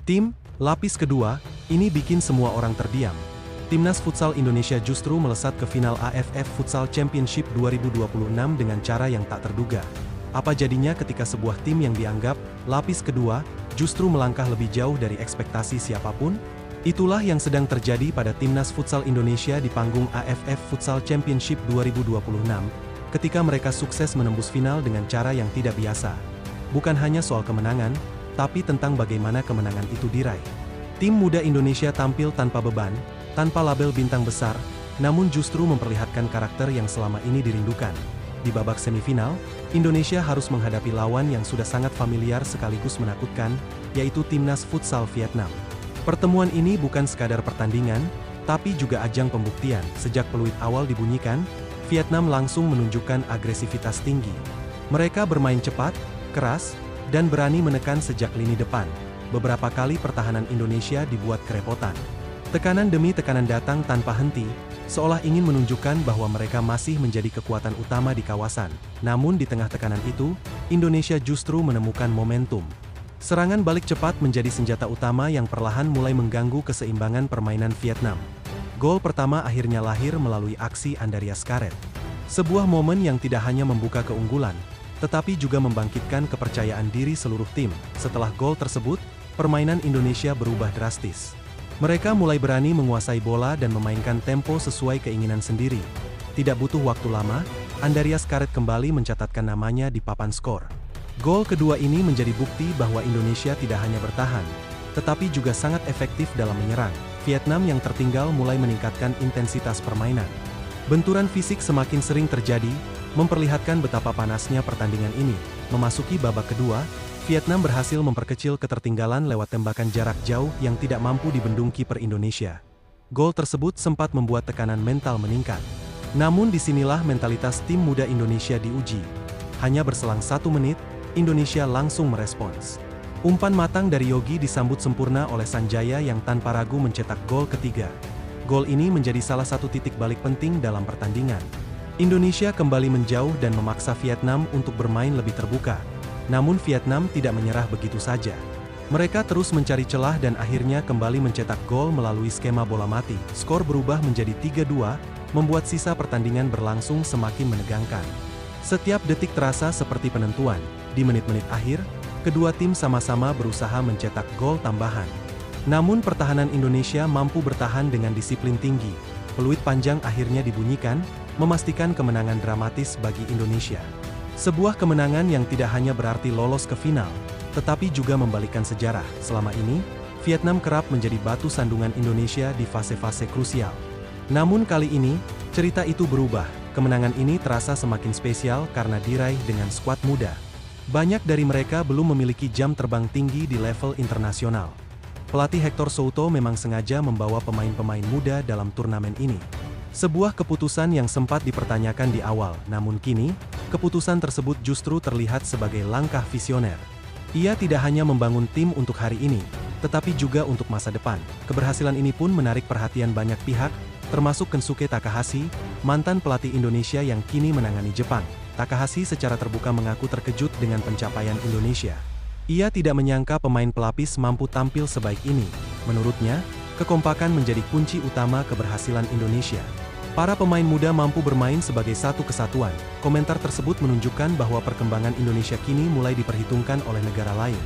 Tim, lapis kedua, ini bikin semua orang terdiam. Timnas Futsal Indonesia justru melesat ke final AFF Futsal Championship 2026 dengan cara yang tak terduga. Apa jadinya ketika sebuah tim yang dianggap lapis kedua, justru melangkah lebih jauh dari ekspektasi siapapun? Itulah yang sedang terjadi pada Timnas Futsal Indonesia di panggung AFF Futsal Championship 2026, ketika mereka sukses menembus final dengan cara yang tidak biasa. Bukan hanya soal kemenangan, tapi tentang bagaimana kemenangan itu diraih. Tim muda Indonesia tampil tanpa beban, tanpa label bintang besar, namun justru memperlihatkan karakter yang selama ini dirindukan. Di babak semifinal, Indonesia harus menghadapi lawan yang sudah sangat familiar sekaligus menakutkan, yaitu Timnas Futsal Vietnam. Pertemuan ini bukan sekadar pertandingan, tapi juga ajang pembuktian. Sejak peluit awal dibunyikan, Vietnam langsung menunjukkan agresivitas tinggi. Mereka bermain cepat, keras, dan berani menekan sejak lini depan. Beberapa kali pertahanan Indonesia dibuat kerepotan. Tekanan demi tekanan datang tanpa henti, seolah ingin menunjukkan bahwa mereka masih menjadi kekuatan utama di kawasan. Namun di tengah tekanan itu, Indonesia justru menemukan momentum. Serangan balik cepat menjadi senjata utama yang perlahan mulai mengganggu keseimbangan permainan Vietnam. Gol pertama akhirnya lahir melalui aksi Andarias Karet. Sebuah momen yang tidak hanya membuka keunggulan, tetapi juga membangkitkan kepercayaan diri seluruh tim. Setelah gol tersebut, permainan Indonesia berubah drastis. Mereka mulai berani menguasai bola dan memainkan tempo sesuai keinginan sendiri. Tidak butuh waktu lama, Andarias Karet kembali mencatatkan namanya di papan skor. Gol kedua ini menjadi bukti bahwa Indonesia tidak hanya bertahan, tetapi juga sangat efektif dalam menyerang. Vietnam yang tertinggal mulai meningkatkan intensitas permainan. Benturan fisik semakin sering terjadi, memperlihatkan betapa panasnya pertandingan ini. Memasuki babak kedua, Vietnam berhasil memperkecil ketertinggalan lewat tembakan jarak jauh yang tidak mampu dibendung kiper Indonesia. Gol tersebut sempat membuat tekanan mental meningkat. Namun disinilah mentalitas tim muda Indonesia diuji. Hanya berselang 1 menit, Indonesia langsung merespons. Umpan matang dari Yogi disambut sempurna oleh Sanjaya yang tanpa ragu mencetak gol ketiga. Gol ini menjadi salah satu titik balik penting dalam pertandingan. Indonesia kembali menjauh dan memaksa Vietnam untuk bermain lebih terbuka. Namun Vietnam tidak menyerah begitu saja. Mereka terus mencari celah dan akhirnya kembali mencetak gol melalui skema bola mati. Skor berubah menjadi 3-2, membuat sisa pertandingan berlangsung semakin menegangkan. Setiap detik terasa seperti penentuan. Di menit-menit akhir, kedua tim sama-sama berusaha mencetak gol tambahan. Namun pertahanan Indonesia mampu bertahan dengan disiplin tinggi. Peluit panjang akhirnya dibunyikan, memastikan kemenangan dramatis bagi Indonesia. Sebuah kemenangan yang tidak hanya berarti lolos ke final, tetapi juga membalikkan sejarah. Selama ini, Vietnam kerap menjadi batu sandungan Indonesia di fase-fase krusial. Namun kali ini, cerita itu berubah. Kemenangan ini terasa semakin spesial karena diraih dengan skuad muda. Banyak dari mereka belum memiliki jam terbang tinggi di level internasional. Pelatih Hector Souto memang sengaja membawa pemain-pemain muda dalam turnamen ini. Sebuah keputusan yang sempat dipertanyakan di awal, namun kini, keputusan tersebut justru terlihat sebagai langkah visioner. Ia tidak hanya membangun tim untuk hari ini, tetapi juga untuk masa depan. Keberhasilan ini pun menarik perhatian banyak pihak, termasuk Kensuke Takahashi, mantan pelatih Indonesia yang kini menangani Jepang. Takahashi secara terbuka mengaku terkejut dengan pencapaian Indonesia. Ia tidak menyangka pemain pelapis mampu tampil sebaik ini. Menurutnya, kekompakan menjadi kunci utama keberhasilan Indonesia. Para pemain muda mampu bermain sebagai satu kesatuan. Komentar tersebut menunjukkan bahwa perkembangan Indonesia kini mulai diperhitungkan oleh negara lain.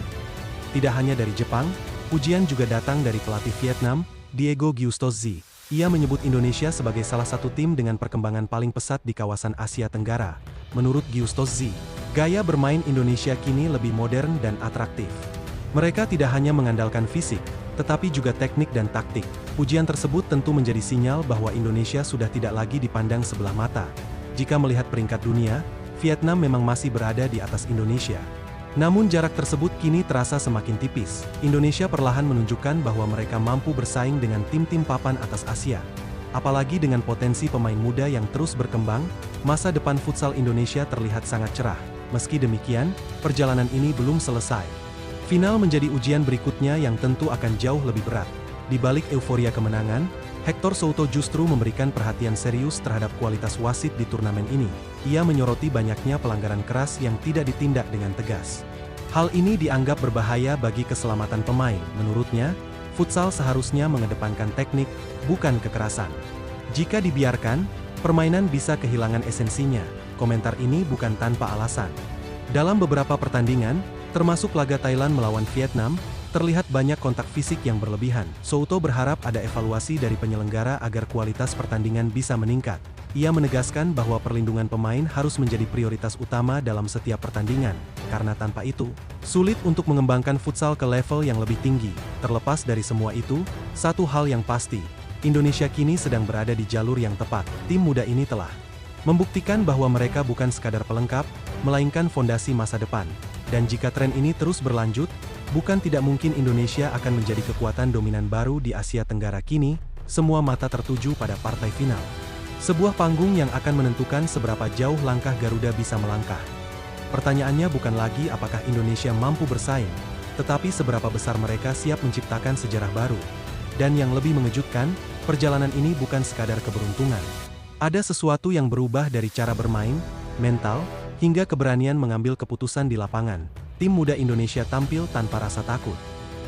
Tidak hanya dari Jepang, pujian juga datang dari pelatih Vietnam, Diego Giustozzi. Ia menyebut Indonesia sebagai salah satu tim dengan perkembangan paling pesat di kawasan Asia Tenggara. Menurut Giustozzi, gaya bermain Indonesia kini lebih modern dan atraktif. Mereka tidak hanya mengandalkan fisik, tetapi juga teknik dan taktik. Pujian tersebut tentu menjadi sinyal bahwa Indonesia sudah tidak lagi dipandang sebelah mata. Jika melihat peringkat dunia, Vietnam memang masih berada di atas Indonesia. Namun jarak tersebut kini terasa semakin tipis. Indonesia perlahan menunjukkan bahwa mereka mampu bersaing dengan tim-tim papan atas Asia. Apalagi dengan potensi pemain muda yang terus berkembang, masa depan futsal Indonesia terlihat sangat cerah. Meski demikian, perjalanan ini belum selesai. Final menjadi ujian berikutnya yang tentu akan jauh lebih berat. Di balik euforia kemenangan, Hector Souto justru memberikan perhatian serius terhadap kualitas wasit di turnamen ini. Ia menyoroti banyaknya pelanggaran keras yang tidak ditindak dengan tegas. Hal ini dianggap berbahaya bagi keselamatan pemain. Menurutnya, futsal seharusnya mengedepankan teknik, bukan kekerasan. Jika dibiarkan, permainan bisa kehilangan esensinya. Komentar ini bukan tanpa alasan. Dalam beberapa pertandingan, termasuk laga Thailand melawan Vietnam, terlihat banyak kontak fisik yang berlebihan. Souto berharap ada evaluasi dari penyelenggara agar kualitas pertandingan bisa meningkat. Ia menegaskan bahwa perlindungan pemain harus menjadi prioritas utama dalam setiap pertandingan, karena tanpa itu, sulit untuk mengembangkan futsal ke level yang lebih tinggi. Terlepas dari semua itu, satu hal yang pasti, Indonesia kini sedang berada di jalur yang tepat. Tim muda ini telah membuktikan bahwa mereka bukan sekadar pelengkap, melainkan fondasi masa depan. Dan jika tren ini terus berlanjut, bukan tidak mungkin Indonesia akan menjadi kekuatan dominan baru di Asia Tenggara. Kini, semua mata tertuju pada partai final. Sebuah panggung yang akan menentukan seberapa jauh langkah Garuda bisa melangkah. Pertanyaannya bukan lagi apakah Indonesia mampu bersaing, tetapi seberapa besar mereka siap menciptakan sejarah baru. Dan yang lebih mengejutkan, perjalanan ini bukan sekadar keberuntungan. Ada sesuatu yang berubah dari cara bermain, mental, hingga keberanian mengambil keputusan di lapangan. Tim muda Indonesia tampil tanpa rasa takut.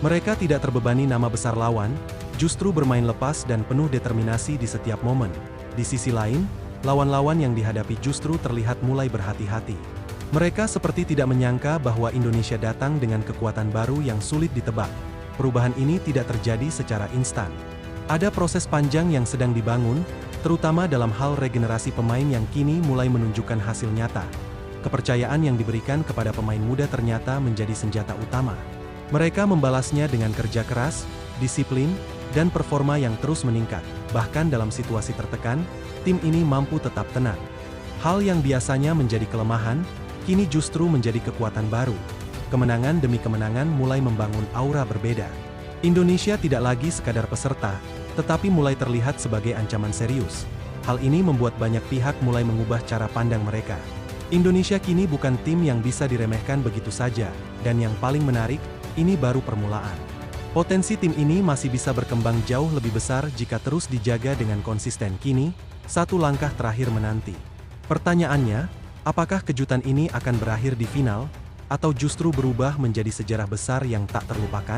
Mereka tidak terbebani nama besar lawan, justru bermain lepas dan penuh determinasi di setiap momen. Di sisi lain, lawan-lawan yang dihadapi justru terlihat mulai berhati-hati. Mereka seperti tidak menyangka bahwa Indonesia datang dengan kekuatan baru yang sulit ditebak. Perubahan ini tidak terjadi secara instan. Ada proses panjang yang sedang dibangun, terutama dalam hal regenerasi pemain yang kini mulai menunjukkan hasil nyata. Kepercayaan yang diberikan kepada pemain muda ternyata menjadi senjata utama. Mereka membalasnya dengan kerja keras, disiplin, dan performa yang terus meningkat. Bahkan dalam situasi tertekan, tim ini mampu tetap tenang. Hal yang biasanya menjadi kelemahan, kini justru menjadi kekuatan baru. Kemenangan demi kemenangan mulai membangun aura berbeda. Indonesia tidak lagi sekadar peserta, tetapi mulai terlihat sebagai ancaman serius. Hal ini membuat banyak pihak mulai mengubah cara pandang mereka. Indonesia kini bukan tim yang bisa diremehkan begitu saja, dan yang paling menarik, ini baru permulaan. Potensi tim ini masih bisa berkembang jauh lebih besar jika terus dijaga dengan konsisten. Kini, satu langkah terakhir menanti. Pertanyaannya, apakah kejutan ini akan berakhir di final, atau justru berubah menjadi sejarah besar yang tak terlupakan?